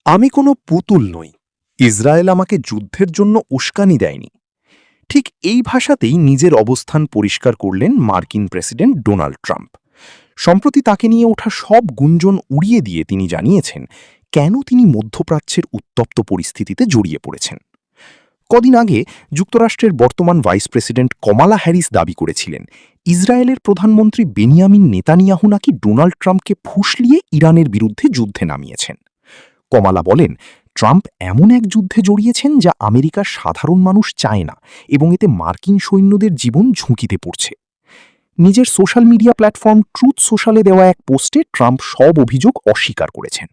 আমি কোনো পুতুল নই। ইসরায়েল আমাকে যুদ্ধের জন্য উস্কানি দেয়নি। ঠিক এই ভাষাতেই নিজের অবস্থান পরিষ্কার করলেন মার্কিন প্রেসিডেন্ট ডোনাল্ড ট্রাম্প। সম্প্রতি তাকে নিয়ে ওঠা সব গুঞ্জন উড়িয়ে দিয়ে তিনি জানিয়েছেন কেন তিনি মধ্যপ্রাচ্যের উত্তপ্ত পরিস্থিতিতে জড়িয়ে পড়েছেন। কদিন আগে যুক্তরাষ্ট্রের বর্তমান ভাইস প্রেসিডেন্ট কমালা হ্যারিস দাবি করেছিলেন ইসরায়েলের প্রধানমন্ত্রী বেনিয়ামিন নেতানিয়াহু নাকি ডোনাল্ড ট্রাম্পকে ফুসলিয়ে ইরানের বিরুদ্ধে যুদ্ধে নামিয়েছেন। কমালা বলেন, ট্রাম্প এমন এক যুদ্ধে জড়িয়েছেন যা আমেরিকার সাধারণ মানুষ চায় না এবং এতে মার্কিন সৈন্যদের জীবন ঝুঁকিতে পড়ছে। নিজের সোশ্যাল মিডিয়া প্ল্যাটফর্ম ট্রুথ সোশ্যালে দেওয়া এক পোস্টে ট্রাম্প সব অভিযোগ অস্বীকার করেছেন।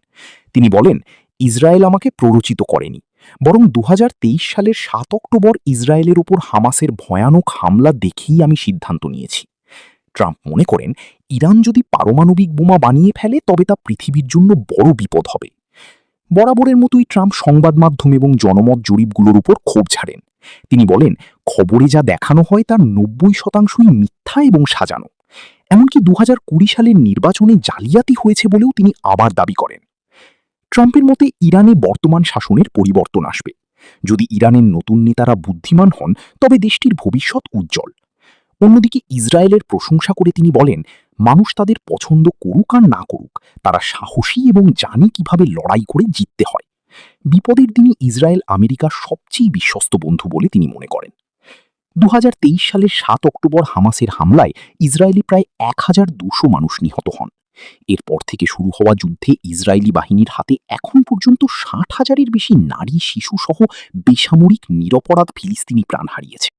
তিনি বলেন, ইসরায়েল আমাকে প্ররোচিত করেনি, বরং ২০২৩ সালের ৭ অক্টোবর ইসরায়েলের উপর হামাসের ভয়ানক হামলা দেখেই আমি সিদ্ধান্ত নিয়েছি। ট্রাম্প মনে করেন, ইরান যদি পারমাণবিক বোমা বানিয়ে ফেলে তবে তা পৃথিবীর জন্য বড় বিপদ হবে। বরাবরের মতোই ট্রাম্প সংবাদ মাধ্যম এবং জনমত জরিপগুলোর উপর ক্ষোভ ঝাড়েন। তিনি বলেন, খবরে যা দেখানো হয় তার ৯০% মিথ্যা এবং সাজানো। এমনকি ২০২০ সালের নির্বাচনে জালিয়াতি হয়েছে বলেও তিনি আবার দাবি করেন। ট্রাম্পের মতে ইরানে বর্তমান শাসনের পরিবর্তন আসবে। যদি ইরানের নতুন নেতারা বুদ্ধিমান হন তবে দেশটির ভবিষ্যৎ উজ্জ্বল। অন্যদিকে ইসরায়েলের প্রশংসা করে তিনি বলেন, মানুষ তাদের পছন্দ করুক আর না করুক, তারা সাহসী এবং জানে কিভাবে লড়াই করে জিততে হয়। বিপদের দিনে ইসরায়েল আমেরিকার সবচেয়ে বিশ্বস্ত বন্ধু বলে তিনি মনে করেন। ২০২৩ সালের ৭ অক্টোবর হামাসের হামলায় ইসরায়েলি প্রায় ১,২০০ মানুষ নিহত হন। এরপর থেকে শুরু হওয়া যুদ্ধে ইসরায়েলি বাহিনীর হাতে এখন পর্যন্ত ৬০,০০০-এর বেশি নারী, শিশু সহ বেসামরিক নিরপরাধ ফিলিস্তিনি প্রাণ হারিয়েছে।